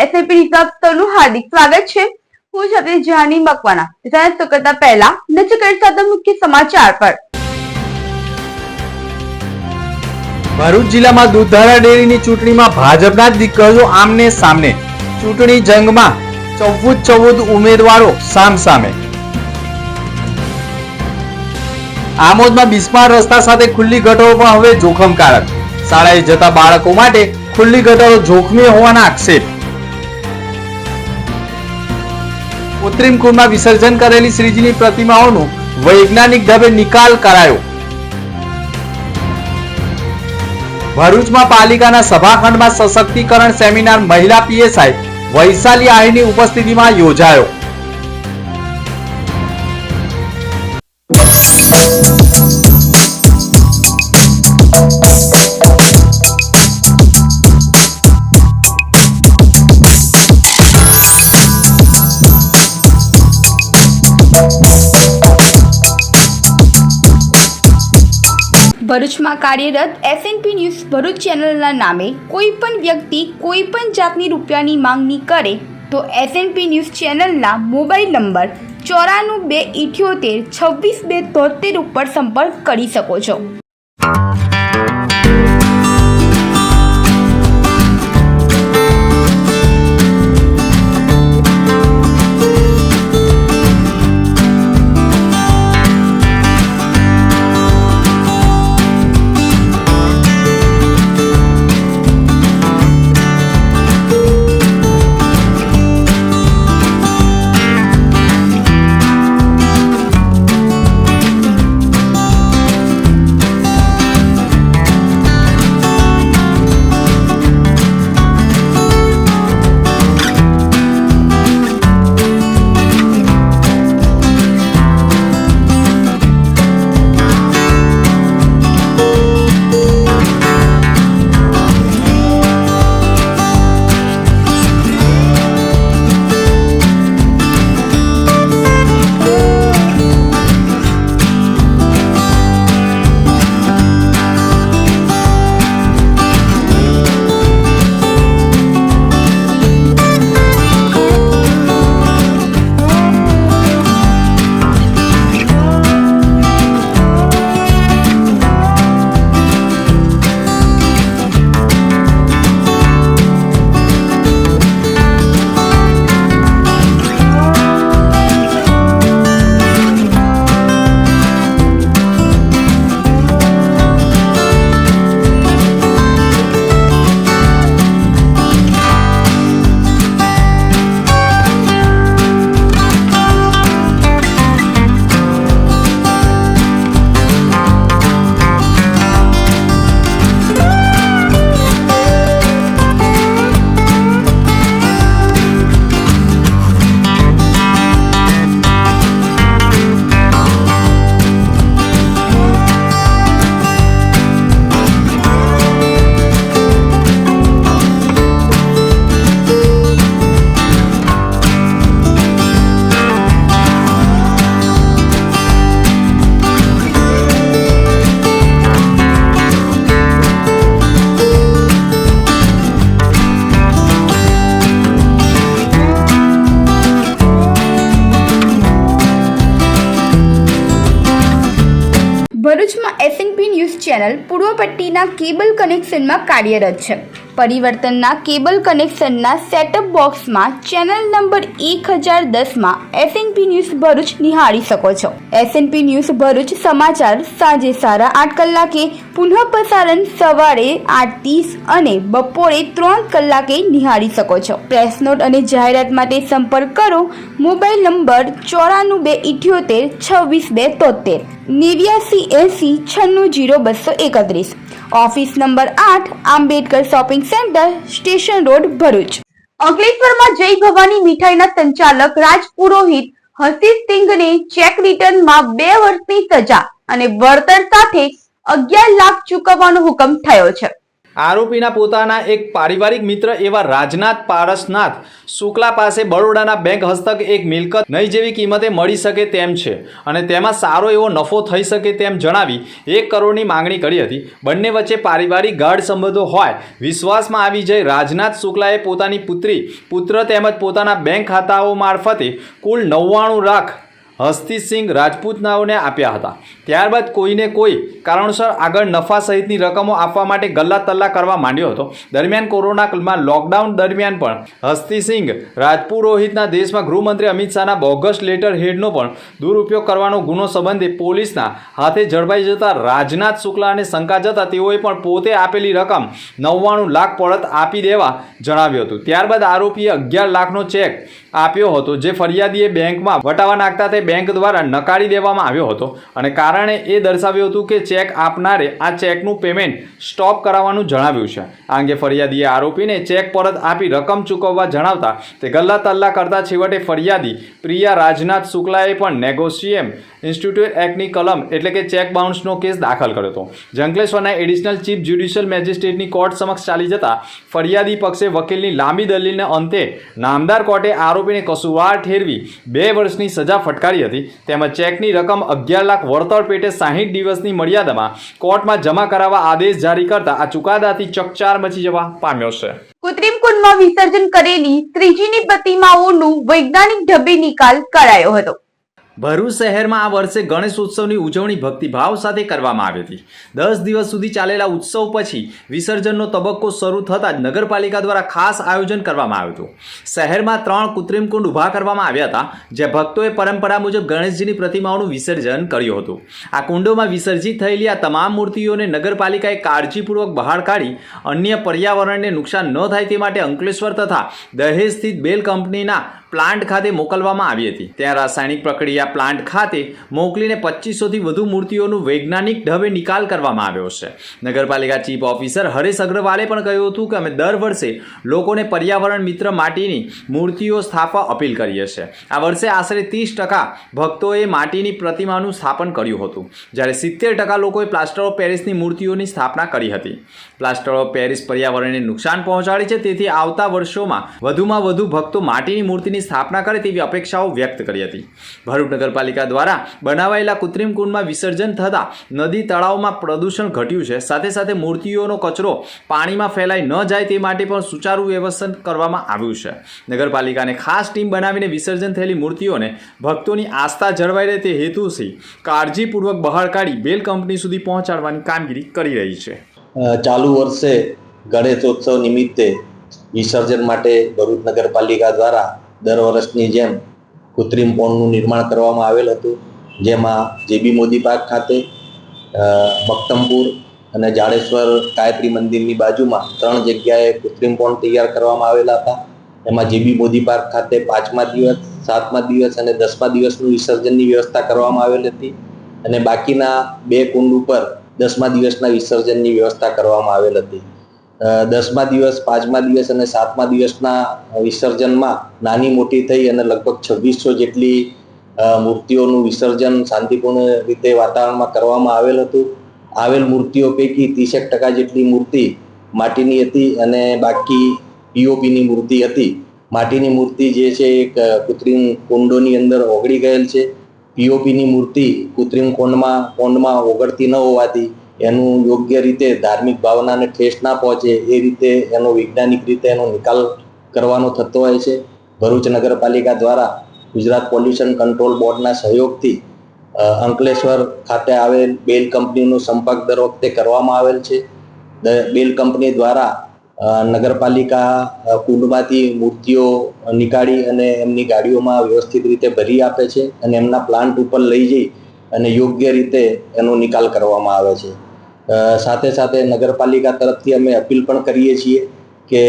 SAP નું હાર્દિક સ્વાગત છે। હું છું જાની મકવાના। તો કરતા પહેલા નજર કરતા મુખ્ય સમાચાર પર। ભરૂચ જિલ્લામાં દૂધધારા ડેરીની ચૂંટણીમાં ભાજપના દિગ્ગજો આમને સામને। ચૂંટણી જંગમાં 14 ઉમેદવારો સામસામે। આમોદમાં બિસ્માર રસ્તા સાથે ખુલ્લી ગટરો પણ હવે જોખમકારક। શાળાએ જતા બાળકો માટે ખુલ્લી ગટરો જોખમી હોવાના આક્ષેપ। કૃત્રિમ કુંડમાં વિસર્જન કરેલી શ્રીજીની પ્રતિમાઓનો વૈજ્ઞાનિક ઢબે નિકાલ કરાયો। ભરૂચમાં પાલિકાના સભાખંડમાં સશક્તિકરણ સેમિનાર મહિલા પીએસઆઈ વૈશાલી આહીરની ઉપસ્થિતિમાં યોજાયો। ભરૂચમાં કાર્યરત એસએનપી ન્યૂઝ ભરૂચ ચેનલના નામે કોઈ પણ વ્યક્તિ કોઈ પણ જાતની રૂપિયાની માંગણી કરે તો એસએનપી ન્યૂઝ ચેનલના મોબાઈલ નંબર 9428762273 ઉપર સંપર્ક કરી શકો છો। ભરૂચમાં એસએનપી ન્યૂઝ ચેનલ પૂર્વ પટ્ટીના કેબલ કનેક્શનમાં કાર્યરત છે। પરિવર્તનના કેબલ કનેક્શનના સેટઅપ બોક્સમાં ચેનલ નંબર 1010માં એસએનપી ન્યૂઝ ભરૂચ નિહાળી શકો છો। એસએનપી ન્યૂઝ ભરૂચ સમાચાર સાંજે 8:30 કલાકે, પુનઃ પ્રસારણ સવારે 8:30 અને બપોરે 3 કલાકે નિહાળી શકો છો। પ્રેસ નોટ અને જાહેરાત માટે સંપર્ક કરો mobile number 9428762273 8980960231। Office number 8 Ambedkar shopping centre, station road, Bharuch. અંકલેશ્વરમાં જય ભવાની મીઠાઈના સંચાલક રાજ પુરોહિત હસીસ સિંઘને ચેક રિટર્નમાં 2 વર્ષની સજા અને વળતર સાથે 11 લાખ ચૂકવવાનો હુકમ થયો છે। આરોપીના પોતાના એક પારિવારિક મિત્ર એવા રાજનાથ પારસનાથ શુક્લા પાસે બરોડાના બેંક હસ્તક એક મિલકત નહીં જેવી કિંમતે મળી શકે તેમ છે અને તેમાં સારો એવો નફો થઈ શકે તેમ જણાવી 1 કરોડની માંગણી કરી હતી. બંને વચ્ચે પારિવારિક ગાઢ સંબંધો હોય વિશ્વાસમાં આવી જઈ રાજનાથ શુક્લાએ પોતાની પુત્ર તેમજ પોતાના બેંક ખાતાઓ મારફતે કુલ 99 લાખ હસ્તીસિંહ રાજપૂતનાઓને આપ્યા હતા. ત્યારબાદ કોઈને કોઈ કારણોસર આગળ નફા સહિતની રકમો આપવા માટે ગલ્લા તલ્લા કરવા માંડ્યો હતો. દરમિયાન કોરોનામાં લોકડાઉન દરમિયાન પણ હસ્તીસિંહ રાજપુરોહિતના દેશમાં ગૃહમંત્રી અમિત શાહના બોગસ લેટર હેડનો પણ દુરુપયોગ કરવાનો ગુનો સંબંધે પોલીસના હાથે ઝડપાઈ જતા રાજનાથ શુક્લાને શંકા જતા તેઓએ પણ પોતે આપેલી રકમ 99 લાખ પરત આપી દેવા જણાવ્યું હતું. ત્યારબાદ આરોપીએ 11 લાખનો ચેક આપ્યો હતો જે ફરિયાદીએ બેંકમાં વટાવા નાખતા તે બેંક દ્વારા નકારી દેવામાં આવ્યો હતો અને કારણે એ દર્શાવ્યું હતું કે ચેક આપનારે આ ચેકનું પેમેન્ટ સ્ટોપ કરાવવાનું જણાવ્યું છે. આ અંગે ફરિયાદીએ આરોપીને ચેક પરત આપી રકમ ચૂકવવા જણાવતા તે ગલ્લા તલ્લા કરતા છેવટે ફરિયાદી પ્રિયા રાજનાથ શુક્લાએ પણ નેગોશિએમ ઇન્સ્ટિટ્યૂટ એક્ટની કલમ એટલે કે ચેક બાઉન્સનો કેસ દાખલ કર્યો હતો. અંકલેશ્વરના એડિશનલ ચીફ જ્યુડિશિયલ મેજિસ્ટ્રેટની કોર્ટ સમક્ષ ચાલી જતા ફરિયાદી પક્ષે વકીલની લાંબી દલીલને અંતે નામદાર કોર્ટે આરોપીને કસૂરવાર ઠેરવી 2 વર્ષની સજા ફટકારી હતી. તેમજ ચેકની રકમ 11 લાખ વળતર પેટે 60 દિવસની મર્યાદામાં કોર્ટમાં જમા કરાવવા આદેશ જારી કરતા આ ચુકાદાથી ચકચાર મચી જવા પામ્યો છે. કૃત્રિમ કુંડમાં વિસર્જન કરેલી ત્રીજીની પ્રતિમાઓનું વૈજ્ઞાનિક ઢબે નિકાલ કરાયો હતો. ભરૂચ શહેરમાં આ વર્ષે ગણેશ ઉત્સવની ઉજવણી ભક્તિભાવ સાથે કરવામાં આવી હતી. 10 દિવસ સુધી ચાલેલા ઉત્સવ પછી વિસર્જનનો તબક્કો શરૂ થતાં જ નગરપાલિકા દ્વારા ખાસ આયોજન કરવામાં આવ્યું હતું. શહેરમાં 3 કૃત્રિમ કુંડ ઊભા કરવામાં આવ્યા હતા જ્યાં ભક્તોએ પરંપરા મુજબ ગણેશજીની પ્રતિમાઓનું વિસર્જન કર્યું હતું. આ કુંડોમાં વિસર્જિત થયેલી આ તમામ મૂર્તિઓને નગરપાલિકાએ કાળજીપૂર્વક બહાર કાઢી અન્ય પર્યાવરણને નુકસાન ન થાય તે માટે અંકલેશ્વર તથા દહેજ સ્થિત બેલ કંપનીના પ્લાન્ટ ખાતે મોકલવામાં આવી હતી. ત્યાં રાસાયણિક પ્રક્રિયા પ્લાન્ટ ખાતે મોકલીને 2500થી વધુ મૂર્તિઓનું વૈજ્ઞાનિક ઢબે નિકાલ કરવામાં આવ્યો છે. નગરપાલિકા ચીફ ઓફિસર હરેશ અગ્રવાલે પણ કહ્યું હતું કે અમે દર વર્ષે લોકોને પર્યાવરણ મિત્ર માટીની મૂર્તિઓ સ્થાપવા અપીલ કરીએ છીએ. આ વર્ષે આશરે 30% ભક્તોએ માટીની પ્રતિમાનું સ્થાપન કર્યું હતું જ્યારે 70% લોકોએ પ્લાસ્ટર ઓફ પેરિસની મૂર્તિઓની સ્થાપના કરી હતી. પ્લાસ્ટર ઓફ પેરિસ પર્યાવરણને નુકસાન પહોંચાડે છે તેથી આવતા વર્ષોમાં વધુમાં વધુ ભક્તો માટીની મૂર્તિની સ્થાપના કરે તેવી અપેક્ષાઓ વ્યક્ત કરી હતી. ભરૂચ નગરપાલિકા દ્વારા બનાવાયેલા કૃત્રિમ કુંડમાં વિસર્જન થતા નદી તળાવમાં પ્રદૂષણ ઘટ્યું છે. સાથે સાથે મૂર્તિઓનો કચરો પાણીમાં ફેલાઈ ન જાય તે માટે પણ સુચારુ વ્યવસ્થા કરવામાં આવ્યું છે. નગરપાલિકાને ખાસ ટીમ બનાવીને વિસર્જન થયેલી મૂર્તિઓને ભક્તોની આસ્થા જળવાઈ રહે તે હેતુથી કાળજીપૂર્વક બહાર કાઢી બેલ કંપની સુધી પહોંચાડવાની કામગીરી કરી રહી છે. ચાલુ વર્ષે ગણેશોત્સવ નિમિત્તે વિસર્જન માટે ભરૂચ નગરપાલિકા દ્વારા દર વર્ષની જેમ કૃત્રિમ પોન્ડનું નિર્માણ કરવામાં આવેલ હતું જેમાં જેબી મોદી પાર્ક ખાતે બક્તમપુર અને જાડેશ્વર ગાયત્રી મંદિરની બાજુમાં 3 જગ્યાએ કૃત્રિમ પોન્ડ તૈયાર કરવામાં આવેલા હતા. એમાં જેબી મોદી પાર્ક ખાતે 5મા દિવસ 7મા દિવસ અને 10મા દિવસનું વિસર્જનની વ્યવસ્થા કરવામાં આવેલી હતી અને બાકીના 2 કુંડ ઉપર 10મા દિવસના વિસર્જનની વ્યવસ્થા કરવામાં આવેલ હતી. 10મા દિવસ 5મા દિવસ અને 7મા દિવસના વિસર્જનમાં નાની મોટી થઈ અને લગભગ 2600 જેટલી મૂર્તિઓનું વિસર્જન શાંતિપૂર્ણ રીતે વાતાવરણમાં કરવામાં આવેલ હતું. આવેલ મૂર્તિઓ પૈકી 30% જેટલી મૂર્તિ માટીની હતી અને બાકી પીઓપીની મૂર્તિ હતી. માટીની મૂર્તિ જે છે એક કૃત્રિમ કુંડોની અંદર ઓગળી ગયેલ છે. પીઓપીની મૂર્તિ કૃત્રિમ કુંડમાં ઓગળતી ન હોવાથી એનું યોગ્ય રીતે ધાર્મિક ભાવનાને ઠેસ ના પહોંચે એ રીતે એનો વૈજ્ઞાનિક રીતે એનો નિકાલ કરવાનો થતો હોય છે. ભરૂચ નગરપાલિકા દ્વારા ગુજરાત પોલ્યુશન કંટ્રોલ બોર્ડના સહયોગથી અંકલેશ્વર ખાતે આવેલ બેલ કંપનીનો સંપર્ક દર વખતે કરવામાં આવેલ છે. બેલ કંપની દ્વારા નગરપાલિકા કુંડમાંથી મૂર્તિઓ નીકાળી અને એમની ગાડીઓમાં વ્યવસ્થિત રીતે ભરી આપે છે અને એમના પ્લાન્ટ ઉપર લઈ જઈ અને યોગ્ય રીતે એનો નિકાલ કરવામાં આવે છે. સાથે સાથે નગરપાલિકા તરફથી અમે અપીલ પણ કરીએ છીએ કે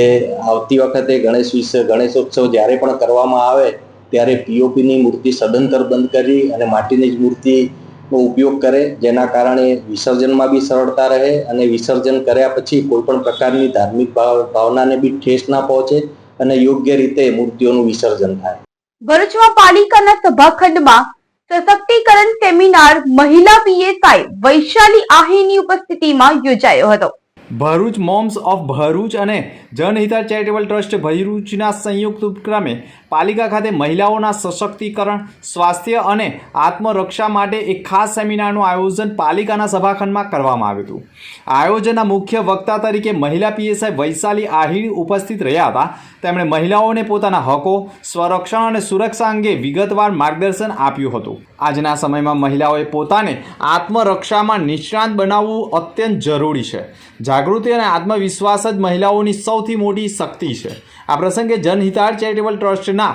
આવતી વખતે ગણેશોત્સવ જ્યારે પણ કરવામાં આવે ત્યારે પીઓપીની મૂર્તિ સદંતર બંધ કરી અને માટીની જ મૂર્તિનો ઉપયોગ કરે જેના કારણે વિસર્જનમાં બી સરળતા રહે અને વિસર્જન કર્યા પછી કોઈ પણ પ્રકારની ધાર્મિક ભાવનાને બી ઠેસ ના પહોંચે અને યોગ્ય રીતે મૂર્તિઓનું વિસર્જન થાય. ભરૂચમાં પાલિકાના સભાખંડમાં સશક્તિકરણ સેમિનાર મહિલા પીએસઆઈ વૈશાલી આહીરની ઉપસ્થિતિમાં યોજાયો હતો. ભરૂચ મોમ્સ ઓફ ભરૂચ અને જનહિતા ચેરિટેબલ ટ્રસ્ટ ભરૂચના સંયુક્ત ઉપક્રમે પાલિકા ખાતે મહિલાઓના સશક્તિકરણ, સ્વાસ્થ્ય અને આત્મરક્ષા માટે એક ખાસ સેમિનારનું આયોજન પાલિકાના સભાખંડમાં કરવામાં આવ્યું હતું. આયોજનના મુખ્ય વક્તા તરીકે મહિલા પીએસઆઈ વૈશાલી આહિર ઉપસ્થિત રહ્યા હતા. તેમણે મહિલાઓને પોતાના હકો, સ્વરક્ષણ અને સુરક્ષા અંગે વિગતવાર માર્ગદર્શન આપ્યું હતું. આજના સમયમાં મહિલાઓએ પોતાને આત્મરક્ષામાં નિષ્ણાત બનાવવું અત્યંત જરૂરી છે. જાગૃતિ અને આત્મવિશ્વાસ જ મહિલાઓની સૌથી મોટી શક્તિ છે. આ પ્રસંગે જનહિતાર્થ ચેરિટેબલ ટ્રસ્ટના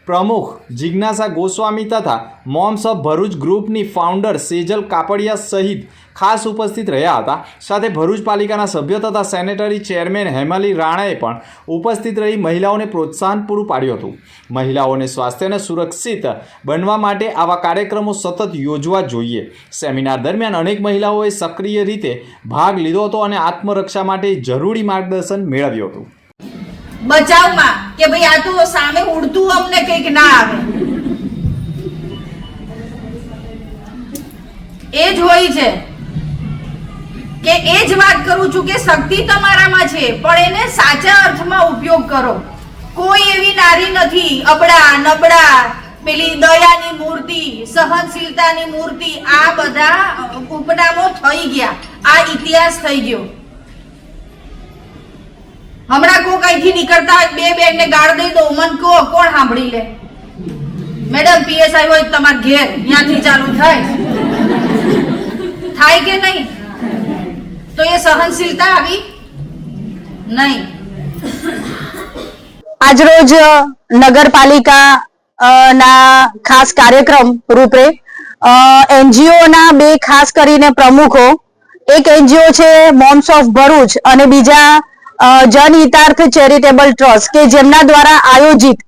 પ્રમુખ જિજ્ઞાસા ગોસ્વામી તથા મોમ્સ ઓફ ભરૂચ ગ્રુપની ફાઉન્ડર સેજલ કાપડિયા સહિત ખાસ ઉપસ્થિત રહ્યા હતા. સાથે ભરૂચ પાલિકાના સભ્ય તથા સેનેટરી ચેરમેન હેમાલી રાણાએ પણ ઉપસ્થિત રહી મહિલાઓને પ્રોત્સાહન પૂરું પાડ્યું હતું. મહિલાઓને સ્વાસ્થ્ય અને સુરક્ષિત બનવા માટે આવા કાર્યક્રમો સતત યોજવા જોઈએ. સેમિનાર દરમિયાન અનેક મહિલાઓએ સક્રિય રીતે ભાગ લીધો હતો અને આત્મરક્ષા માટે જરૂરી માર્ગદર્શન મેળવ્યું હતું. બચાવમાં કે ભાઈ આ તો સામે ઉડતું અમને કંઈક ના આવે, એ જ હોય છે કે એ જ વાત કરું છું કે શક્તિ તમારામાં છે, પણ એને સાચા અર્થમાં ઉપયોગ કરો. કોઈ એવી નારી નથી અબડા નબળા, પેલી દયાની મૂર્તિ, સહનશીલતાની મૂર્તિ, આ બધા ઉપનામો થઈ ગયા, આ ઇતિહાસ થઈ ગયો. હમણાં કોક અહીંથી નીકળતા બે બેન ને ગાળ દઈ દો, મન કહો કોણ સાંભળી લે? મેડમ પીએસઆઈ હોય તમારા ઘેર, ત્યાંથી ચાલુ થાય કે નહીં? તો એ સહનશીલતા આવી નહીં. આજરોજ નગરપાલિકા ના ખાસ કાર્યક્રમ રૂપે એનજીઓ ના બે ખાસ કરીને પ્રમુખો, એક એનજીઓ છે મોમ્સ ઓફ ભરૂચ અને બીજા જનહિતાર્થ ચેરિટેબલ ટ્રસ્ટ કે જેમના દ્વારા આયોજિત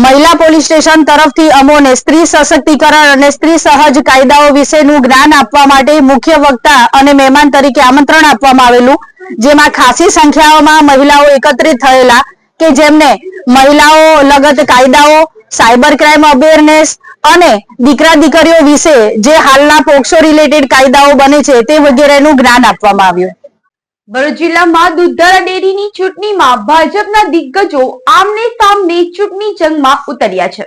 મહિલા પોલીસ સ્ટેશન તરફથી અમોને સ્ત્રી સશક્તિકરણ અને સ્ત્રી સહજ કાયદાઓ વિશેનું જ્ઞાન આપવા માટે મુખ્ય વક્તા અને મહેમાન તરીકે આમંત્રણ આપવામાં આવેલું, જેમાં ખાસી સંખ્યામાં મહિલાઓ એકત્રિત થયેલા કે જેમને મહિલાઓ લગત કાયદાઓ, સાયબર ક્રાઇમ અવેરનેસ અને દીકરા દીકરીઓ વિશે જે હાલના પોક્સો રિલેટેડ કાયદાઓ બને છે તે વગેરેનું જ્ઞાન આપવામાં આવ્યું. ભરૂચ જિલ્લામાં દૂધધારા ડેરીની ચૂંટણીમાં ભાજપના દિગ્ગજો આમને સામને ચૂંટણી જંગમાં ઉતર્યા છે.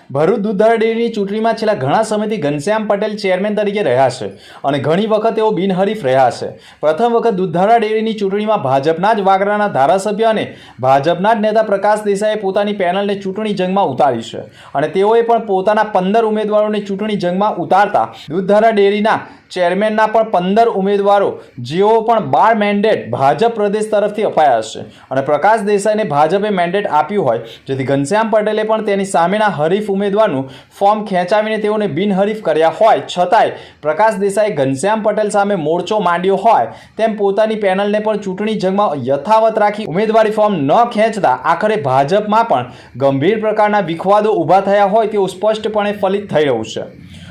ભરૂચ દૂધધારા ડેરીની ચૂંટણીમાં છેલ્લા ઘણા સમયથી ઘનશ્યામ પટેલ ચેરમેન તરીકે રહ્યા છે અને ઘણી વખત તેઓ બિનહરીફ રહ્યા છે. પ્રથમ વખત દૂધધારા ડેરીની ચૂંટણીમાં ભાજપના જ વાગરાના ધારાસભ્ય અને ભાજપના જ નેતા પ્રકાશ દેસાઈએ પોતાની પેનલને ચૂંટણી જંગમાં ઉતારી છે અને તેઓએ પણ પોતાના 15 ઉમેદવારોને ચૂંટણી જંગમાં ઉતારતા દૂધધારા ડેરીના ચેરમેનના પણ 15 ઉમેદવારો જેઓ પણ 12 મેન્ડેટ ભાજપ પ્રદેશ તરફથી અપાયા છે અને પ્રકાશ દેસાઈને ભાજપે મેન્ડેટ આપ્યું હોય, જેથી ઘનશ્યામ પટેલે પણ તેની સામેના હરીફ ઉમેદવારનું ફોર્મ ખેંચાવીને તેઓને બિનહરીફ કર્યા હોય છતાંય પ્રકાશ દેસાઈએ ઘનશ્યામ પટેલ સામે મોરચો માંડ્યો હોય તેમ પોતાની પેનલને પણ ચૂંટણી જંગમાં યથાવત રાખી ઉમેદવારી ફોર્મ ન ખેંચતા આખરે ભાજપમાં પણ ગંભીર પ્રકારના વિખવાદો ઊભા થયા હોય તેવું સ્પષ્ટપણે ફલિત થઈ રહ્યું છે.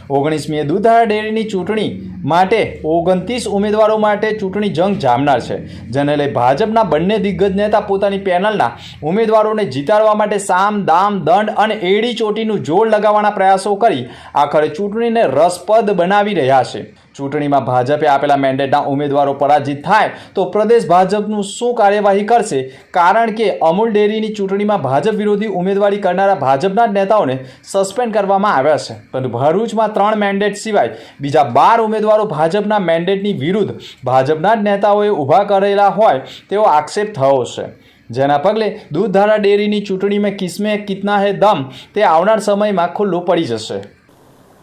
19મીએ દૂધધારા ડેરીની ચૂંટણી માટે 29 ઉમેદવારો માટે ચૂંટણી જંગ જામનાર છે, જેને લઈ ભાજપના બંને દિગ્ગજ નેતા પોતાની પેનલના ઉમેદવારોને જીતાડવા માટે સામ દામ દંડ અને એડી ચોટીનું જોડ લગાવવાના પ્રયાસો કરી આખરે ચૂંટણીને રસપ્રદ બનાવી રહ્યા છે. ચૂંટણીમાં ભાજપે આપેલા મેન્ડેટના ઉમેદવારો પરાજિત થાય તો પ્રદેશ ભાજપનું શું કાર્યવાહી કરશે? કારણ કે અમૂલ ડેરીની ચૂંટણીમાં ભાજપ વિરોધી ઉમેદવારી કરનારા ભાજપના જ નેતાઓને સસ્પેન્ડ કરવામાં આવ્યા છે, પરંતુ ભરૂચમાં 3 મેન્ડેટ સિવાય બીજા 12 ઉમેદવારો ભાજપના મેન્ડેટની વિરુદ્ધ ભાજપના જ નેતાઓએ ઊભા કરેલા હોય તેવો આક્ષેપ થયો છે, જેના પગલે દૂધધારા ડેરીની ચૂંટણીમાં કિસ્મે કિતના હે દમ તે આવનાર સમયમાં ખુલ્લું પડી જશે.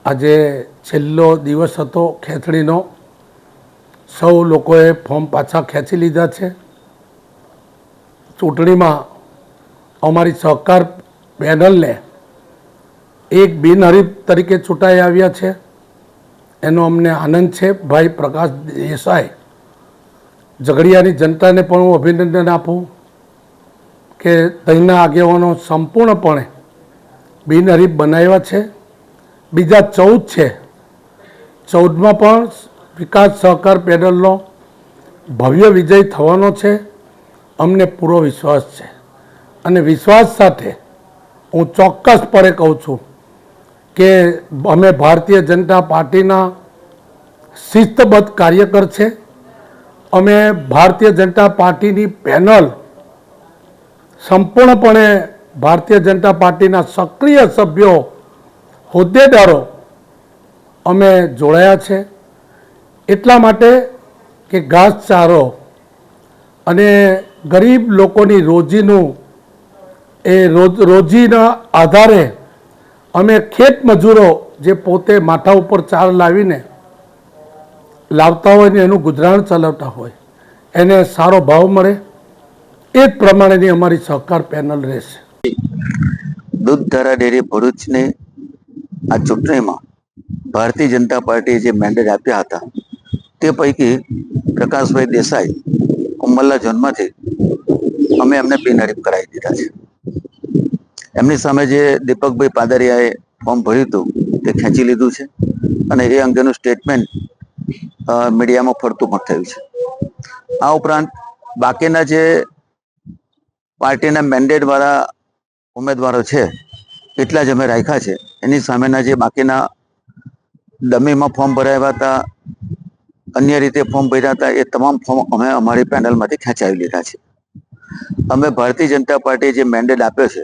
આજે છેલ્લો દિવસ હતો ખેંચણીનો. સૌ લોકોએ ફોર્મ પાછા ખેંચી લીધા છે. ચૂંટણીમાં અમારી સહકાર પેનલને એક બિનહરીફ તરીકે ચૂંટાઈ આવ્યા છે, એનો અમને આનંદ છે. ભાઈ પ્રકાશ દેસાઈ, ઝઘડિયાની જનતાને પણ હું અભિનંદન આપું કે તેના આગેવાનો સંપૂર્ણપણે બિનહરીફ બનાવ્યા છે. બીજા 14 છે, 14માં પણ વિકાસ સહકાર પેનલનો ભવ્ય વિજય થવાનો છે, અમને પૂરો વિશ્વાસ છે. અને વિશ્વાસ સાથે હું ચોક્કસપણે કહું છું કે અમે ભારતીય જનતા પાર્ટીના શિસ્તબદ્ધ કાર્યકર છે અમે ભારતીય જનતા પાર્ટીની પેનલ સંપૂર્ણપણે ભારતીય જનતા પાર્ટીના સક્રિય સભ્યો હોદ્દેદારો અમે જોડાયા છે, એટલા માટે કે ઘાસચારો અને ગરીબ લોકોની રોજીનું રોજીના આધારે અમે ખેત મજૂરો જે પોતે માથા ઉપર ચાર લાવીને લાવતા હોય ને એનું ગુજરાન ચલાવતા હોય એને સારો ભાવ મળે એ જ પ્રમાણેની અમારી સહકાર પેનલ રહેશે. દૂધધારા ડેરી ભરૂચની આ ચૂંટણીમાં ભારતીય જનતા પાર્ટીએ જે મેન્ડેટ આપ્યા હતા તે પૈકી પ્રકાશભાઈ દેસાઈ ઉમલ્લા ઝોનમાંથી અમે એમને બિનહરીફ કરાવી દીધા છે. એમની સામે જે દીપકભાઈ પાદરિયાએ ફોર્મ ભર્યું હતું તે ખેંચી લીધું છે અને એ અંગેનું સ્ટેટમેન્ટ મીડિયામાં ફરતું પણ થયું છે. આ ઉપરાંત બાકીના જે પાર્ટીના મેન્ડેટ વાળા ઉમેદવારો છે એટલા જ અમે રાખ્યા છે. એની સામેના જે બાકીના ડમીમાં ફોર્મ ભરાયા હતા, અન્ય રીતે ફોર્મ ભર્યા હતા, એ તમામ ફોર્મ અમે અમારી પેનલમાંથી ખેંચાવી લીધા છે. અમે ભારતીય જનતા પાર્ટીએ જે મેન્ડેટ આપ્યો છે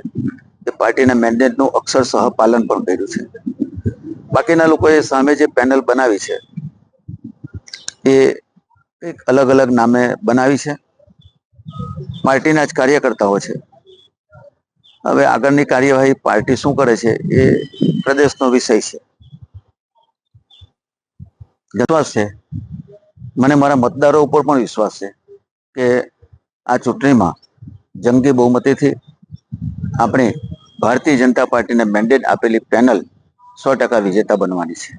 એ પાર્ટીના મેન્ડેટનું અક્ષરશઃ પાલન પણ કર્યું છે. બાકીના લોકોએ સામે જે પેનલ બનાવી છે એ એક અલગ અલગ નામે બનાવી છે, પાર્ટીના જ કાર્યકર્તાઓ છે. હવે આગળની કાર્યવાહી પાર્ટી શું કરે છે એ પ્રદેશનો વિષય છે. વિશ્વાસ છે મને, મારા મતદારો ઉપર પણ વિશ્વાસ છે કે આ ચૂંટણીમાં જંગી બહુમતીથી આપણી ભારતીય જનતા પાર્ટીને મેન્ડેટ આપેલી પેનલ 100% વિજેતા બનવાની છે.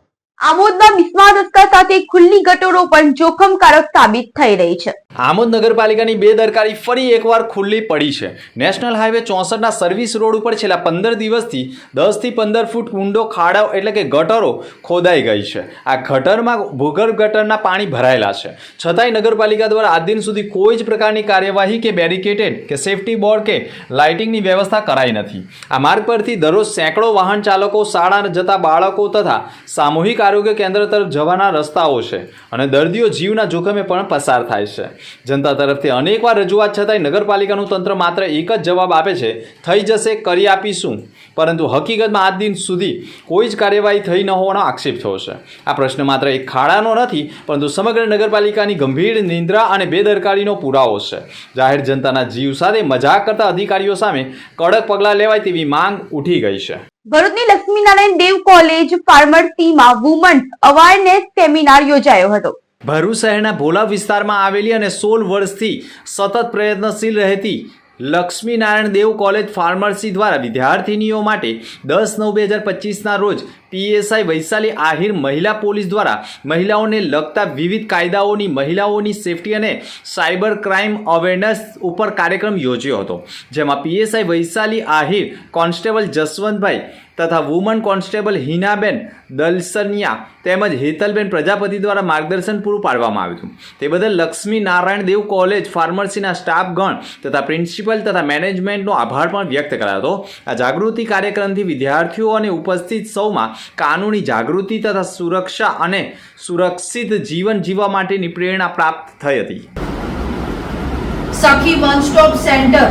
આમોદના બિસ્માર રસ્તા સાથે ખુલ્લી ગટરો પણ જોખમકારક સાબિત થઈ રહી છે. આમોદ નગરપાલિકાની બેદરકારી ફરી એકવાર ખુલ્લી પડી છે. નેશનલ હાઈવે 64ના સર્વિસ રોડ ઉપર છેલ્લા 15 દિવસથી 10 થી 15 ફૂટ ઊંડો ખાડો એટલે કે ગટરો ખોદાઈ ગઈ છે. આ ગટરમાં ભૂગર્ભ ગટરના પાણી ભરાયેલા છે, છતાંય નગરપાલિકા દ્વારા આજ દિન સુધી કોઈ જ પ્રકારની કાર્યવાહી કે બેરિકેટેડ કે સેફટી બોર્ડ કે લાઇટિંગની વ્યવસ્થા કરાઈ નથી. આ માર્ગ પરથી દરરોજ સેંકડો વાહન ચાલકો, શાળા જતા બાળકો તથા સામૂહિક આરોગ્ય કેન્દ્ર તરફ જવાના રસ્તાઓ છે અને દર્દીઓ જીવના જોખમે પણ પસાર થાય છે. જનતા તરફથી અનેકવાર રજૂઆત છતાંય નગરપાલિકાનું તંત્ર માત્ર એક જ જવાબ આપે છે, થઈ જશે, કરી આપીશું. પરંતુ હકીકતમાં આજ દિન સુધી કોઈ જ કાર્યવાહી થઈ ન હોવાનો આક્ષેપ થયો છે. આ પ્રશ્ન માત્ર એક ખાડાનો નથી, પરંતુ સમગ્ર નગરપાલિકાની ગંભીર નિંદ્રા અને બેદરકારીનો પુરાવો છે. જાહેર જનતાના જીવ સાથે મજાક કરતા અધિકારીઓ સામે કડક પગલાં લેવાય તેવી માંગ ઉઠી ગઈ છે. ભરૂચની Laxminarayan Dev college ફાર્મસીમાં women's awareness seminar યોજાયો હતો. ભરૂચ શહેરના ભોલા વિસ્તારમાં આવેલી અને 16 વર્ષથી સતત પ્રયત્નશીલ રહેતી લક્ષ્મીનારાયણ દેવ કોલેજ ફાર્મસી દ્વારા વિદ્યાર્થીનીઓ માટે 10/9/2025ના રોજ પીએસઆઈ વૈશાલી આહિર મહિલા પોલીસ દ્વારા મહિલાઓને લગતા વિવિધ કાયદાઓની, મહિલાઓની સેફટી અને સાયબર ક્રાઇમ અવેરનેસ ઉપર કાર્યક્રમ યોજ્યો હતો, જેમાં પીએસઆઈ વૈશાલી આહિર, કોન્સ્ટેબલ જસવંતભાઈ તથા વુમન કોન્સ્ટેબલ હિનાબેન દલસનિયા તેમજ હેતલબેન પ્રજાપતિ દ્વારા માર્ગદર્શન પૂરું પાડવામાં આવ્યું હતું. તે બદલ લક્ષ્મી નારાયણ દેવ કોલેજ ફાર્મસીના સ્ટાફગણ તથા પ્રિન્સિપલ તથા મેનેજમેન્ટનો આભાર પણ વ્યક્ત કરાયો હતો. આ જાગૃતિ કાર્યક્રમથી વિદ્યાર્થીઓ અને ઉપસ્થિત સૌમાં કાનૂની જાગૃતિ તથા સુરક્ષા અને સુરક્ષિત જીવન જીવવા માટેની પ્રેરણા પ્રાપ્ત થઈ હતી. સખી વન સ્ટોપ સેન્ટર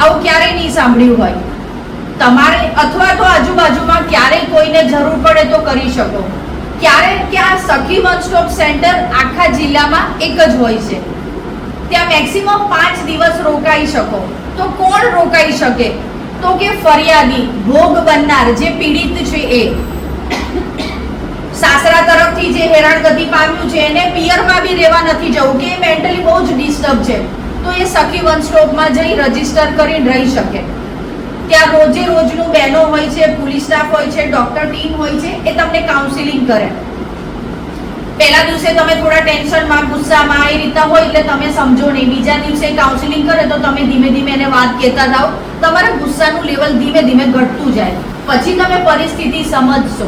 આવું ક્યારેય નહીં સાંભળ્યું હોય. તમારે અથવા તો આજુબાજુમાં ક્યારેય કોઈને જરૂર પડે તો કરી શકો. ક્યારે કે આ સખી વન સ્ટોપ સેન્ટર આખા જિલ્લામાં એક જ હોય છે. ત્યાં મેક્સિમમ 5 દિવસ રોકાઈ શકો. તો કોણ રોકાઈ શકે? તો કે ફરિયાદી, ભોગ બનનાર, જે પીડિત છે એ. સાસરા તરફથી જે હેરાનગતિ પામ્યું છે એને પિયરમાં બી રહેવા નથી જવું કે મેન્ટલી બહુ જ ડિસ્ટર્બ છે, તો એ સખી વન સ્ટોપમાં જઈ રજીસ્ટર કરીને રહી શકે. ત્યાં રોજે રોજનું બહેનો હોય છે, પોલીસ સ્ટાફ હોય છે, ડોક્ટર ટીમ હોય છે, એ તમને કાઉન્સિલિંગ કરે. પહેલા દિવસે તમે થોડા ટેન્શનમાં, ગુસ્સામાં એ રીતના હોય એટલે તમે સમજો નહીં. બીજા દિવસે કાઉન્સિલિંગ કરે તો તમે ધીમે ધીમે એને વાત કહેતા જાઓ. તમારા ગુસ્સાનું લેવલ ધીમે ધીમે ઘટતું જાય. પછી તમે પરિસ્થિતિ સમજશો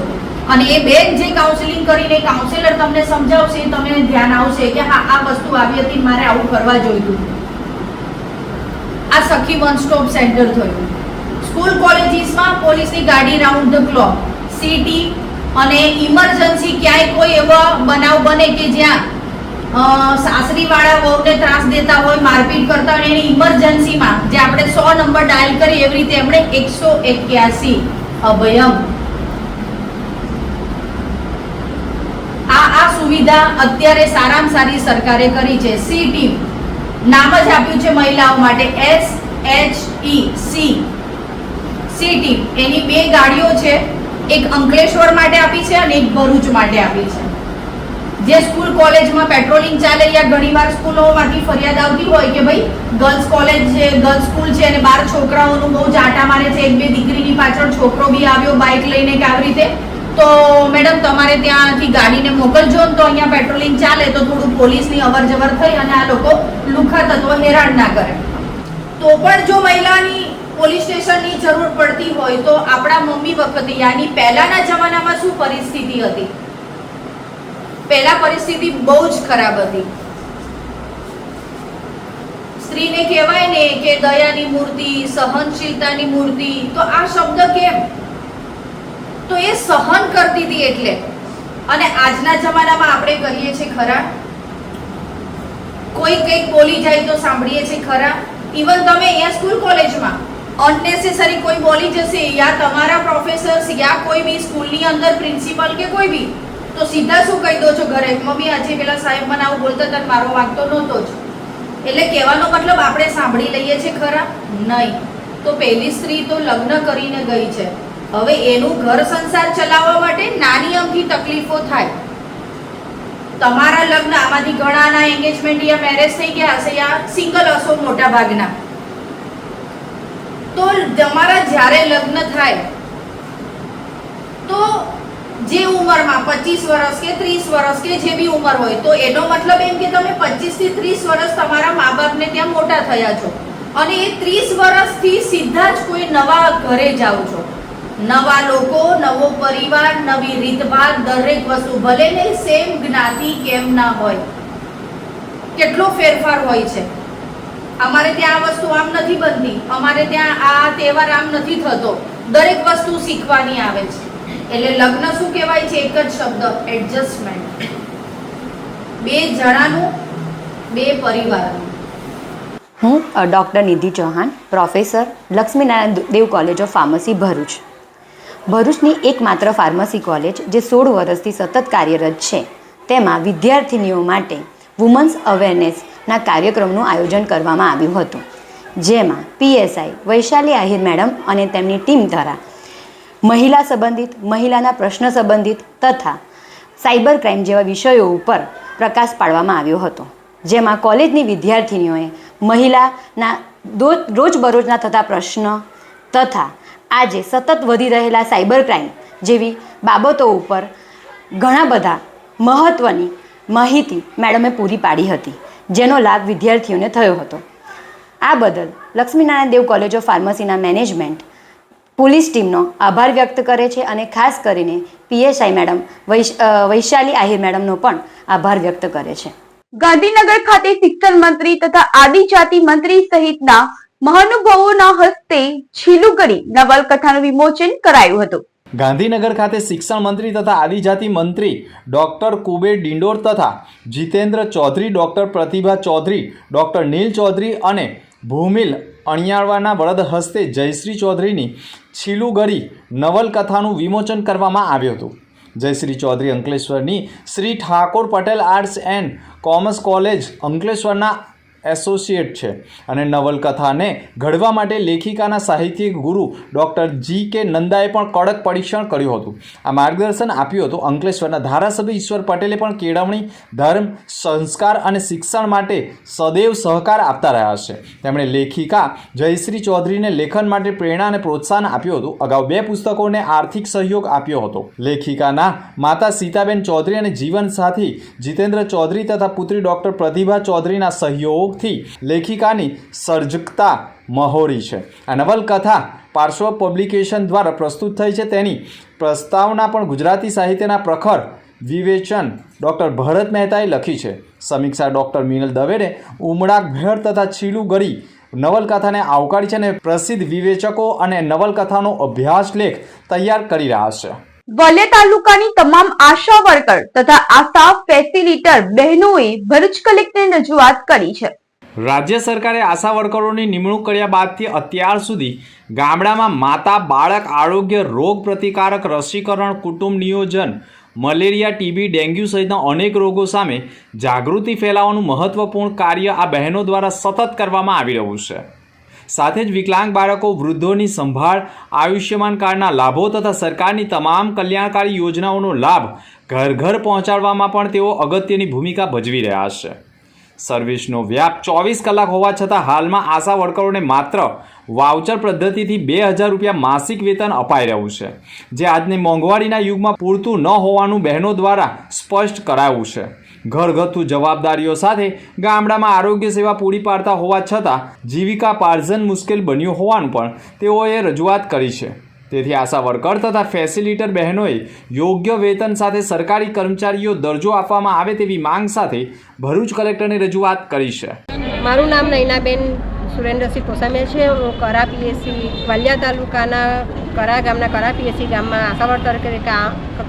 અને એ બેન જે કાઉન્સિલિંગ કરીને કાઉન્સિલર તમને સમજાવશે, તમને ધ્યાન આવશે કે હા આ વસ્તુ આવી હતી, મારે આવું કરવા જોઈતું. આ સખી વન સ્ટોપ સેન્ટર થયું. સ્કૂલ કોલેજીસમાં પોલીસની ગાડી રાઉન્ડ ધ ક્લોક, સિટી અને ઇમરજન્સી ક્યાંય કોઈ એવો બનાવ બને કે જ્યાં સાસરીવાળા વહુને ત્રાસ દેતા હોય, મારપીટ કરતા હોય, એની ઇમરજન્સીમાં જે આપણે 100 નંબર ડાયલ કરીએ એવી રીતે એમણે 181 અભયમ આ સુવિધા અત્યારે સારામાં સારી સરકારે કરી છે. સી ટીમ નામ જ આપ્યું છે મહિલાઓ માટે, SHE સી ટીમ. એની 2 ગાડીઓ છે, એક અંકલેશ્વર માટે આપી છે અને એક ભરૂચ માટે આપી છે. જે સ્કૂલ કોલેજમાં પેટ્રોલિંગ ચાલે, યા ઘણીવાર સ્કૂલોમાંથી ફરિયાદ આવતી હોય કે ભાઈ ગર્લ્સ કોલેજ છે, ગર્લ્સ સ્કૂલ છે અને 12 છોકરાઓનું બહુ જાટા મારે છે, 1-2 દીકરીની પાછળ છોકરો બી આવ્યો બાઇક લઈને કે આવી રીતે, તો મેડમ તમારે ત્યાંથી ગાડીને મોકલજો ને તો અહીંયા પેટ્રોલિંગ ચાલે તો થોડું પોલીસની અવર જવર થઈ અને આ લોકો લુખા તત્વો હેરાન ના કરે. તો પણ જો મહિલાની પોલીસ સ્ટેશનની જરૂર પડતી હોય તો આપણા મમ્મી વખતે યાની પહેલાના જમાનામાં શું પરિસ્થિતિ હતી? પહેલા પરિસ્થિતિ બહુ જ ખરાબ હતી. સ્ત્રીને કહેવાય ને કે દયાની મૂર્તિ, સહનશીલતાની મૂર્તિ, તો આ શબ્દ કેમ? તો એ સહન કરતી હતી એટલે. અને આજના જમાનામાં આપણે કહીએ છીએ ખરા, કોઈ કંઈક બોલી જાય તો સાંભળીએ છીએ ખરા. ઇવન તમે અહીંયા સ્કૂલ કોલેજમાં અનનેસેસરી કોઈ બોલી જશે, યા તમારા પ્રોફેસર્સ યા કોઈ બી સ્કૂલની અંદર પ્રિન્સિપલ કે કોઈ બી, તો સીધા શું કહી દો છો ઘરે, મમ્મી આજે પેલા સાહેબ મને આવું બોલતા હતા, મારો વાંકતો નહોતો જ. એટલે કહેવાનો મતલબ આપણે સાંભળી લઈએ છીએ ખરા? નહીં. તો પહેલી સ્ત્રી તો લગ્ન કરીને ગઈ છે, હવે એનું ઘર સંસાર ચલાવવા માટે નાની અમથી તકલીફો થાય. તમારા લગ્ન આમાંથી ઘણાના એંગેજમેન્ટ યા મેરેજ થઈ ગયા હશે, યા સિંગલ હશો મોટા ભાગના, તો તમારા જ્યારે લગ્ન થાય તો જે ઉંમરમાં 25 વર્ષ કે 30 વર્ષ કે જે બી ઉંમર હોય, તો એનો મતલબ એમ કે તમે 25 થી 30 વર્ષ તમારા મા બાપને ત્યાં મોટા થયા છો અને એ 30 વર્ષથી સીધા જ કોઈ નવા ઘરે જાઓ છો. નવા લોકો, નવો પરિવાર, નવી રીતભાત, દરેક વસ્તુ, ભલે ને સેમ જ્ઞાતિ કેમ ના હોય, કેટલો ફેરફાર હોય છે. અમારે ત્યાં આ વસ્તુ આમ નથી બનતી, અમારે ત્યાં આ તહેવાર આમ નથી થતો, દરેક વસ્તુ શીખવાની આવે છે. એટલે લગ્ન શું કહેવાય છે? એક જ શબ્દ, એડજસ્ટમેન્ટ. 2 જણાનું, 2 પરિવારનું. હું doctor Nidhi Chauhan, professor, Laxminarayan Dev college of pharmacy, Bharuch. ભરૂચની એકમાત્ર ફાર્મસી કોલેજ જે 16 વર્ષથી સતત કાર્યરત છે, તેમાં વિદ્યાર્થીનીઓ માટે વુમન્સ અવેરનેસના કાર્યક્રમનું આયોજન કરવામાં આવ્યું હતું, જેમાં પીએસઆઈ વૈશાલી આહિર મેડમ અને તેમની ટીમ દ્વારા મહિલા સંબંધિત, મહિલાના પ્રશ્ન સંબંધિત તથા સાયબર ક્રાઇમ જેવા વિષયો ઉપર પ્રકાશ પાડવામાં આવ્યો હતો, જેમાં કોલેજની વિદ્યાર્થીનીઓએ મહિલાના રોજબરોજના થતા પ્રશ્ન તથા આજે સતત વધી રહેલા સાયબર ક્રાઇમ જેવી બાબતો ઉપર ઘણા બધા મહત્ત્વની માહિતી મેડમે પૂરી પાડી હતી, જેનો લાભ વિદ્યાર્થીઓને થયો હતો. આ બદલ Laxminarayan Dev college of ફાર્મસીના management police ટીમનો આભાર વ્યક્ત કરે છે અને ખાસ કરીને પીએસઆઈ મેડમ વૈશાલી આહિર મેડમનો પણ આભાર વ્યક્ત કરે છે. ગાંધીનગર ખાતે શિક્ષણ મંત્રી તથા આદિજાતિ મંત્રી સહિતના મહાનુભાવોના હસ્તે છીલુકડી નવલકથાનું વિમોચન કરાયું હતું. ગાંધીનગર ખાતે શિક્ષણ મંત્રી તથા આદિજાતિ મંત્રી ડૉક્ટર કુબેર ડિંડોર તથા જીતેન્દ્ર ચૌધરી, ડૉક્ટર પ્રતિભા ચૌધરી, ડૉક્ટર નીલ ચૌધરી અને ભૂમિલ અણિયાળવાના વરદ હસ્તે જયશ્રી ચૌધરીની છીલુગરી નવલકથાનું વિમોચન કરવામાં આવ્યું હતું. જયશ્રી ચૌધરી અંકલેશ્વરની Shri Thakor Patel arts and commerce college અંકલેશ્વરના એસોસિએટ છે અને નવલકથાને ઘડવા માટે લેખિકાના સાહિત્યિક ગુરુ ડૉક્ટર G.K. નંદાએ પણ કડક પરીક્ષણ કર્યું હતું. આ માર્ગદર્શન આપ્યું હતું. અંકલેશ્વરના ધારાસભ્ય ઈશ્વર પટેલે પણ કેળવણી, ધર્મ, સંસ્કાર અને શિક્ષણ માટે સદૈવ સહકાર આપતા રહ્યા છે. તેમણે લેખિકા જયશ્રી ચૌધરીને લેખન માટે પ્રેરણા અને પ્રોત્સાહન આપ્યું હતું. અગાઉ 2 પુસ્તકોને આર્થિક સહયોગ આપ્યો હતો. લેખિકાના માતા સીતાબેન ચૌધરી અને જીવનસાથી જીતેન્દ્ર ચૌધરી તથા પુત્રી ડૉક્ટર પ્રતિભા ચૌધરીના સહયોગ થી લેખિકાની સર્જકતા મહોરી છે. આ નવલકથા પાર્શ્વ પબ્લિકેશન દ્વારા પ્રસ્તુત થઈ છે. તેની પ્રસ્તાવના પણ ગુજરાતી સાહિત્યના પ્રખર વિવેચન ડૉક્ટર ભરત મહેતાએ લખી છે. સમીક્ષા ડૉક્ટર મિનલ દવેને ઉમળાક ભેળ તથા છીલુગરી નવલકથાને આવકારી છે અને પ્રસિદ્ધ વિવેચકો અને નવલકથાનો અભ્યાસ લેખ તૈયાર કરી રહ્યા છે. વલિયા તાલુકાની તમામ આશા વર્કર તથા આશા ફેસિલિટર બહેનોએ ભરૂચ કલેક્ટરને રજૂઆત કરી છે. રાજ્ય સરકારે આશા વર્કરોની નિમણૂક કર્યા બાદથી અત્યાર સુધી ગામડામાં માતા બાળક આરોગ્ય રોગ પ્રતિકારક રસીકરણ કુટુંબ નિયોજન મલેરિયા ટીબી ડેન્ગ્યુ સહિતના અનેક રોગો સામે જાગૃતિ ફેલાવવાનું મહત્વપૂર્ણ કાર્ય આ બહેનો દ્વારા સતત કરવામાં આવી રહ્યું છે. સાથે જ વિકલાંગ બાળકો વૃદ્ધોની સંભાળ આયુષ્યમાન કાર્ડના લાભો તથા સરકારની તમામ કલ્યાણકારી યોજનાઓનો લાભ ઘર ઘર પહોંચાડવામાં પણ તેઓ અગત્યની ભૂમિકા ભજવી રહ્યા છે. સર્વિસનો વ્યાપ 24 કલાક હોવા છતાં હાલમાં આશા વર્કરોને માત્ર વાઉચર પદ્ધતિથી 2000 રૂપિયા માસિક વેતન અપાઈ રહ્યું છે, જે આજની મોંઘવારીના યુગમાં પૂરતું ન હોવાનું બહેનો દ્વારા સ્પષ્ટ કરાયું છે. ઘરગથ્થુ જવાબદારીઓ સાથે ગામડામાં આરોગ્ય સેવા પૂરી પાડતા હોવા છતાં જીવિકાપાર્જન મુશ્કેલ બન્યું હોવાનું પણ તેઓએ રજૂઆત કરી છે. તેથી આશા વર્કર તથા ફેસિલિટર બહેનોએ યોગ્ય વેતન સાથે સરકારી કર્મચારીઓ દરજ્જો આપવામાં આવે તેવી માંગ સાથે ભરૂચ કલેક્ટરને રજૂઆત કરી છે. મારું નામ નૈનાબેન સુરેન્દ્રસિંહ કોસામિયા છે. હું કરા પીએસસી વલિયા તાલુકાના કરા ગામના કરા પીએસસી ગામમાં આશા વર્કર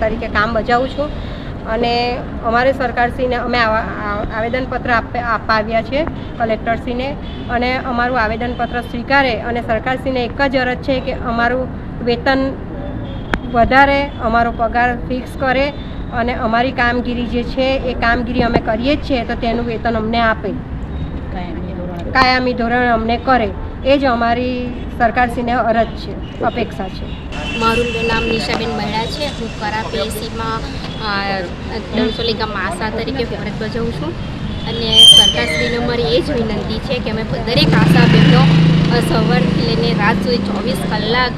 તરીકે કામ બજાવું છું. અને અમારે સરકારશ્રીને અમે આવેદનપત્ર આપવા આવ્યા છે કલેક્ટરશ્રીને, અને અમારું આવેદનપત્ર સ્વીકારે અને સરકારશ્રીને એક જ અરજ છે કે અમારું વેતન વધારે, અમારો પગાર ફિક્સ કરે અને અમારી કામગીરી જે છે એ કામગીરી અમે કરીએ જ છીએ તો તેનું વેતન અમને આપે, કાયમી ધોરણે અમને કરે. એ જ અમારી સરકારશ્રીને અરજ છે, અપેક્ષા છે. મારું નામ નિશાબેન મહેડા છે. હું કરા પીએસસીમાં ડણસોલી ગામમાં આશા તરીકે ફરજ બજાવું છું. અને સરકારશ્રીને અમારી એ જ વિનંતી છે કે અમે દરેક આશા બહેનો સવારથી લઈને રાત સુધી 24 કલાક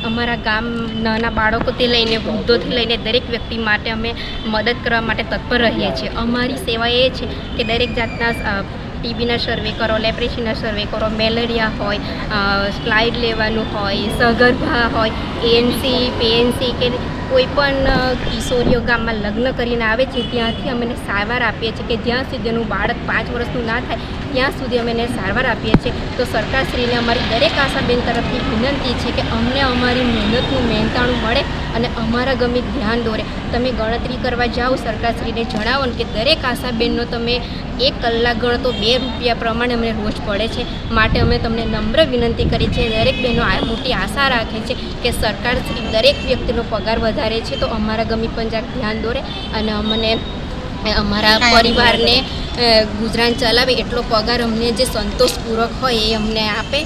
અમારા ગામ નાના બાળકોથી લઈને વૃદ્ધોથી લઈને દરેક વ્યક્તિ માટે અમે મદદ કરવા માટે તત્પર રહીએ છીએ. અમારી સેવા એ છે કે દરેક જાતના ટીબીના સર્વે કરો, લેપ્રેસીના સર્વે કરો, મેલેરિયા હોય, સ્લાઇડ લેવાનું હોય, સગર્ભા હોય, એએનસી પીએનસી કે કોઈ પણ કિશોરીઓ ગામમાં લગ્ન કરીને આવે છે ત્યાંથી અમે એને સારવાર આપીએ છીએ કે જ્યાં સુધી એનું બાળક 5 વર્ષનું ના થાય ત્યાં સુધી અમે એને સારવાર આપીએ છીએ. તો સરકારશ્રીને અમારી દરેક આશાબેન તરફથી વિનંતી છે કે અમને અમારી મહેનતનું મહેનતાણું મળે અને અમારા ગમે ધ્યાન દોરે. તમે ગણતરી કરવા જાઓ સરકારશ્રીને જણાવો કે દરેક આશાબેનનો તમે 1 કલાક ગણો તો 2 રૂપિયા પ્રમાણે અમને રોજ પડે છે. માટે અમે તમને નમ્ર વિનંતી કરી છે. દરેક બહેનો મોટી આશા રાખે છે કે સરકારશ્રી દરેક વ્યક્તિનો પગાર વધારે છે તો અમારા ગમી પણ જરાક ધ્યાન દોરે અને અમને અમારા પરિવારને ગુજરાન ચલાવે એટલો પગાર અમને જે સંતોષપૂર્વક હોય એ અમને આપે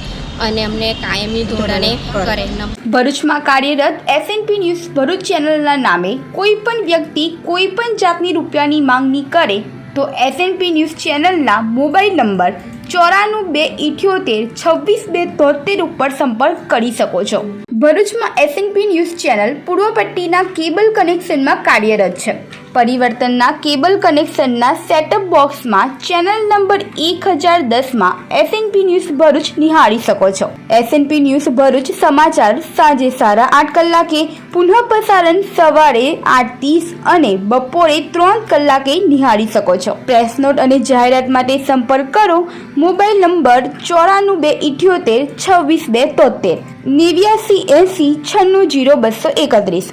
અને અમને કાયમી ધોરણે કરે. ભરૂચમાં કાર્યરત એસએનપી ન્યૂઝ ભરૂચ ચેનલના નામે કોઈ પણ વ્યક્તિ કોઈ પણ જાતની રૂપિયાની માંગણી કરે તો એસએનપી ન્યૂઝ ચેનલના મોબાઈલ નંબર 9428262273 ઉપર સંપર્ક કરી શકો છો. ભરૂચમાં એસએનપી ન્યૂઝ ચેનલ પૂર્વ પટ્ટીના કેબલ કનેક્શનમાં કાર્યરત છે. પરિવર્તનના કેબલ કનેક્શનના સેટઅપ બોક્સમાં ચેનલ નંબર 1010માં એસએનપી ન્યૂઝ ભરૂચ નિહાળી શકો છો. એસએનપી ન્યૂઝ ભરૂચ સમાચાર સાંજે 8:30 કલાકે, પુનઃ પ્રસારણ સવારે 8:30 અને બપોરે 3 કલાકે નિહાળી શકો છો. પ્રેસ નોટ અને જાહેરાત માટે સંપર્ક કરો. Mobile number 9428262273 8980960231.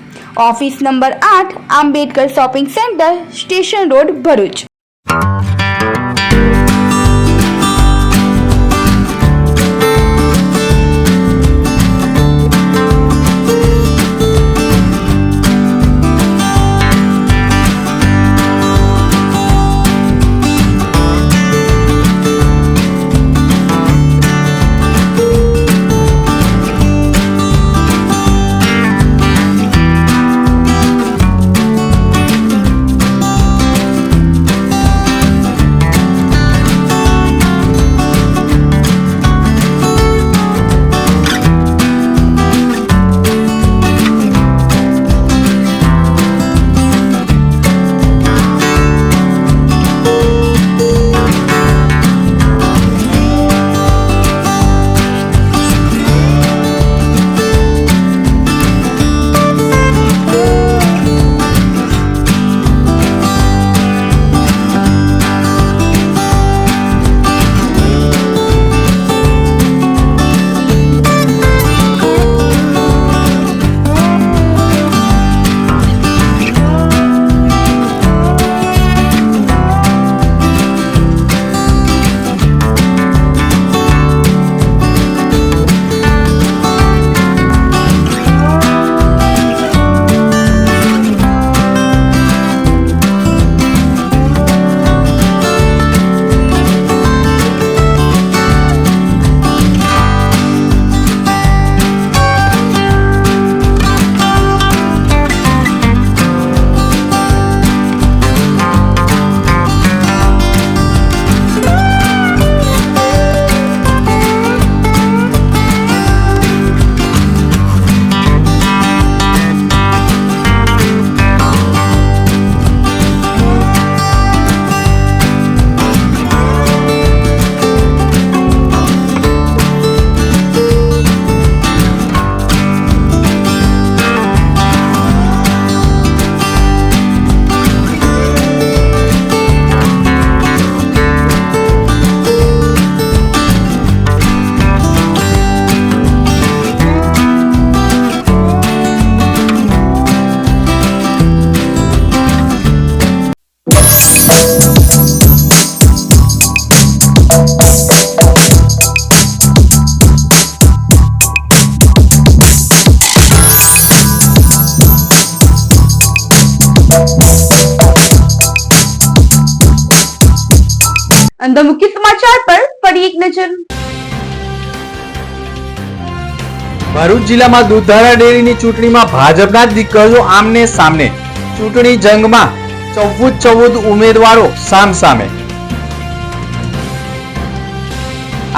Office number 8, Ambedkar shopping centre, station road, Bharuch. अंदर मुख्य समाचार पर फरी एक नजर। ભરૂચ જિલ્લામાં દૂધધારા ડેરીની ચૂંટણીમાં ભાજપના જ દિગ્ગજો આમને સામને, ચૂંટણી જંગમાં 14 ઉમેદવારો સામસામે।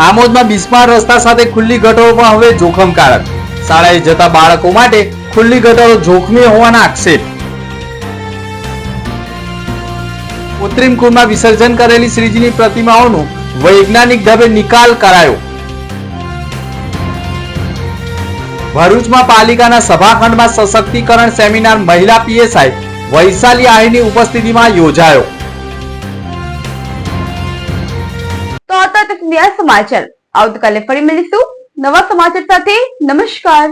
આમોદમાં બિસ્માર રસ્તા સાથે ખુલ્લી ગટરો પણ હવે જોખમકારક, શાળાએ જતા બાળકો માટે ખુલ્લી ગટરો જોખમી હોવાના આક્ષેપ। કૃત્રિમ કુંડમાં વિસર્જન કરેલી શ્રીજીની પ્રતિમાઓનો વૈજ્ઞાનિક ઢબે નિકાલ કરાયો। ભરૂચમાં પાલિકાના સભાખંડમાં સશક્તિકરણ સેમિનાર મહિલા પીએસઆઈ વૈશાલી આહીરની ઉપસ્થિતિમાં યોજાયો। તો आता तक नया समाचार આવતીકાલે ફરી મળીશું નવા સમાચાર સાથે। નમસ્કાર।